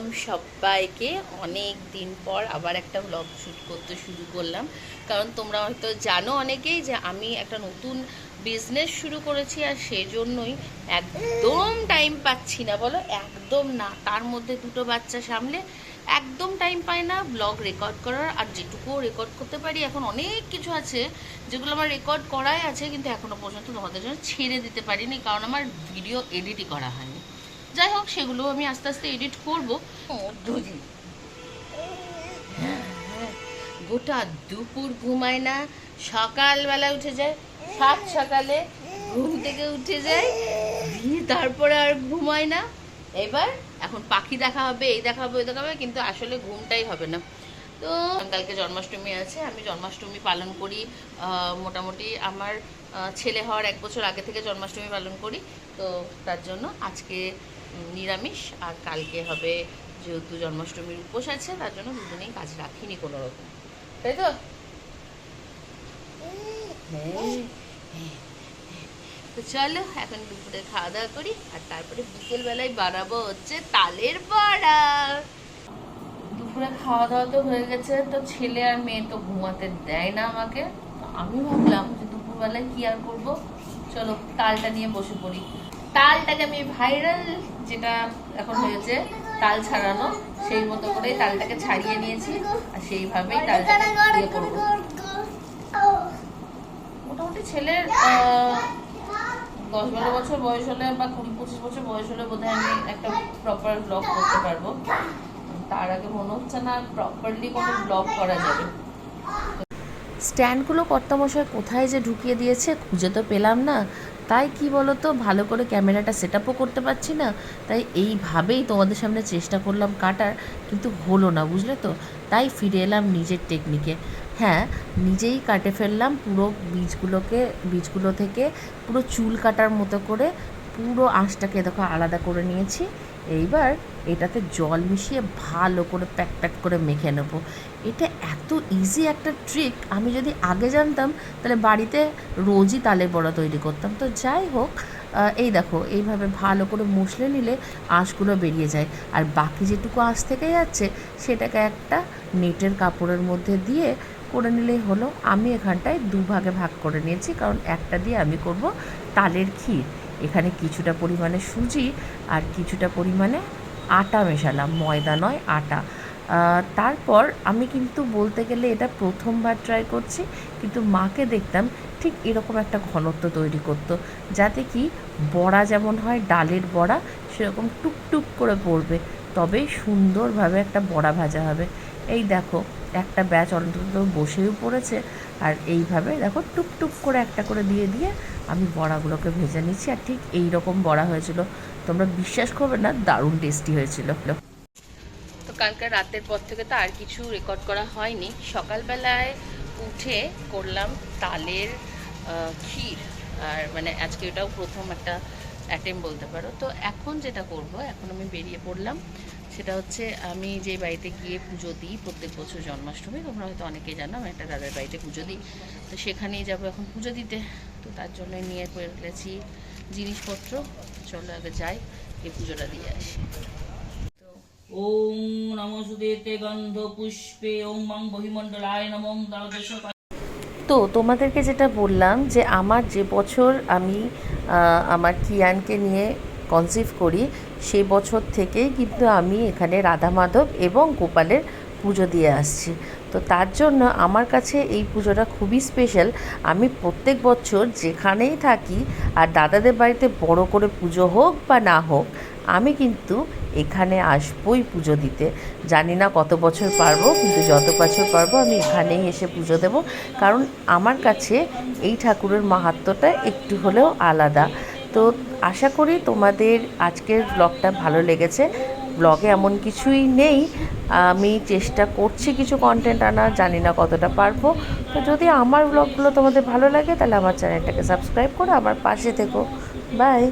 Welcome সবাইকে। অনেক দিন পর আবার একটা ব্লগ শ্যুট করতে শুরু করলাম, কারণ তোমরা হয়তো জানো অনেকেই যে আমি একটা নতুন বিজনেস শুরু করেছি, আর সেজন্যই একদম টাইম পাচ্ছি না, বলো একদম না। তার মধ্যে দুটো বাচ্চা সামলে একদম টাইম পাই না ব্লগ রেকর্ড করার। আর যেটুকুও রেকর্ড করতে পারি, এখন অনেক কিছু আছে যেগুলো আমার রেকর্ড করাই আছে, কিন্তু এখনও পর্যন্ত তোমাদের জন্য ছেড়ে দিতে পারিনি, কারণ আমার ভিডিও এডিটই করা হয়নি। যাই হোক, সেগুলো আমি আস্তে আস্তে এডিট করবো। গোটা দুপুর ঘুমায় না, সকালবেলা উঠে যায়, সাত সকালে ঘুম থেকে উঠে যায়, দিয়ে তারপরে আর ঘুমায় না। এবার এখন পাখি দেখা হবে, এই দেখা হবে, ওই দেখা হবে, কিন্তু আসলে ঘুমটাই হবে না। তো কালকে জন্মাষ্টমী আছে, আমি জন্মাষ্টমী পালন করি। মোটামুটি আমার ছেলে হওয়ার 1 বছর আগে থেকে জন্মাষ্টমী পালন করি। তো তার জন্য আজকে নিরামিষ, আর কালকে হবে, যেহেতু জন্মাষ্টমীর উপোস আছে, তার জন্য দুজনেই কাজ রাখিনি কোনো রকম, তাই তো? তো চলো এখন দুপুরে খাওয়া দাওয়া করি, আর তারপরে বিকেলবেলায় বানাবো হচ্ছে তালের বড়া। দুপুরে খাওয়া দাওয়া তো হয়ে গেছে, তো ছেলে আর মেয়ে তো ঘুমাতে দেয় না আমাকে। আমি ভাবলাম যে দুপুরবেলায় কি আর করবো, চলো তালটা নিয়ে বসে পড়ি। তালটাকে আমি ভাইরাল যেটা এখন হয়েছে তাল ছাড়ানো, সেই মতো করে তালটাকে ছাড়িয়ে নিয়েছি, আর সেইভাবেই তালটাকে ইয়ে করবো। মোটামুটি ছেলের 10-12 বছর বয়স হলে বা 20-25 বছর বয়স হলে বোধহয় আমি একটা প্রপার ব্লগ করতে পারবো। তার আগে মনে হচ্ছে না প্রপারলি কোনো ব্লগ করা যাবে। স্ট্যান্ডগুলো কর্তামশাই কোথায় যে ঢুকিয়ে দিয়েছে খুঁজে তো পেলাম না। তাই কি বলো তো, ভালো করে ক্যামেরাটা সেট আপও করতে পারছি না। তাই এইভাবেই তোমাদের সামনে চেষ্টা করলাম কাটার, কিন্তু হলো না, বুঝলে তো। তাই ফিরে এলাম নিজের টেকনিকে। হ্যাঁ, নিজেই কাটে ফেললাম পুরো বীজগুলো থেকে পুরো চুল কাটার মতো করে পুরো আঁশটাকে দেখো আলাদা করে নিয়েছি। এইবার এটাতে জল মিশিয়ে ভালো করে প্যাক প্যাক করে মেখে নেবো। এটা এত ইজি একটা ট্রিক, আমি যদি আগে জানতাম তাহলে বাড়িতে রোজই তালের বড়া তৈরি করতাম। তো যাই হোক, এই দেখো এইভাবে ভালো করে মুছলে নিলে আঁশগুলো বেরিয়ে যায়, আর বাকি যেটুকু আঁশ থেকে যাচ্ছে সেটাকে একটা নেটের কাপড়ের মধ্যে দিয়ে করে নিলেই হলো। আমি এখানটায় 2 ভাগে ভাগ করে নিয়েছি, কারণ একটা দিয়ে আমি করব তালের ক্ষীর। এখানে কিছুটা পরিমাণে সুজি আর কিছুটা পরিমাণে আটা মেশালাম, ময়দা নয় আটা। তারপর আমি কিন্তু বলতে গেলে এটা প্রথমবার ট্রাই করছি, কিন্তু মাকে দেখতাম ঠিক এরকম একটা ঘনত্ব তৈরি করতো, যাতে কি বড়া যেমন হয় ডালের বড়া সেরকম টুকটুক করে পড়বে, তবেই সুন্দরভাবে একটা বড়া ভাজা হবে। এই দেখো একটা ব্যাচ অন্তত বসেও পড়েছে, আর এইভাবে দেখো টুকটুক করে একটা করে দিয়ে দিয়ে আমি বড়াগুলোকে ভেজে নিচ্ছি, আর ঠিক এই রকম বড়া হয়েছিল। তোমরা বিশ্বাস করবে না, দারুণ টেস্টি হয়েছিল। তো কালকে রাতের পর থেকে তো আর কিছু রেকর্ড করা হয়নি। সকালবেলায় উঠে করলাম তালের ক্ষীর, আর মানে আজকে এটাও প্রথম একটা অ্যাটেম্প বলতে পারো। তো এখন যেটা করব, এখন আমি বেরিয়ে পড়লাম, সেটা হচ্ছে আমি যে বাড়িতে গিয়ে পুজো দিই প্রত্যেক বছর জন্মাষ্টমী, তোমরা হয়তো অনেকেই জানো, আমি একটা দাদার বাড়িতে পুজো দিই। তো সেখানেই যাবো এখন পুজো দিতে। তো তার জন্য নিয়ে ফেলেছি জিনিসপত্র। চলো আগে যাই, এই পুজোটা দিয়ে আসি। ওম নমো সুদেতে গন্ধ পুষ্পে ওম মং বহিমণ্ডলায় নমঃ দ্বাদশ। তো তোমাদেরকে যেটা বললাম যে আমার যে বছর আমি আমার কিয়ানকে নিয়ে কনসিভ করি, সেই বছর থেকেই কিন্তু আমি এখানে রাধা মাধব এবং গোপালের পুজো দিয়ে আসছি। তো তার জন্য আমার কাছে এই পুজোটা খুবই স্পেশাল। আমি প্রত্যেক বছর যেখানেই থাকি, আর দাদাদের বাড়িতে বড় করে পুজো হোক বা না হোক, আমি কিন্তু এখানে আসবই পুজো দিতে। জানি না কত বছর পারবো, কিন্তু যত বছর পারবো আমি এখানেই এসে পুজো দেব, কারণ আমার কাছে এই ঠাকুরের মাহাত্ম্যটা একটু হলেও আলাদা। তো আশা করি তোমাদের আজকের ব্লগটা ভালো লেগেছে। ব্লগে এমন কিছুই নেই, আমি চেষ্টা করছি কিছু কন্টেন্ট আনার, জানি না কতটা পারবো। তো যদি আমার ব্লগগুলো তোমাদের ভালো লাগে, তাহলে আমার চ্যানেলটাকে সাবস্ক্রাইব করে আমার পাশে থেকো। বাই।